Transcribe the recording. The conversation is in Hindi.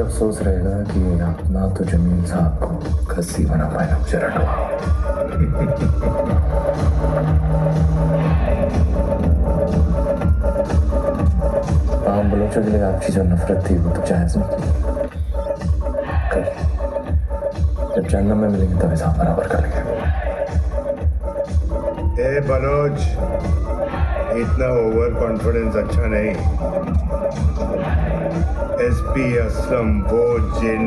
अफसोस रहेगा कि अपना तो जमीन साहब को खस्सी बना पाया मुझे रटवा। आम बलोचों के लिए आपकी जो नफरत थी वो तो जायज नहीं थी। कल जब जन्नत में मिलेंगे तब हिसाब बराबर कर लेंगे। ए बलोच, इतना ओवर कॉन्फिडेंस अच्छा नहीं। एसपी असलम वो जिन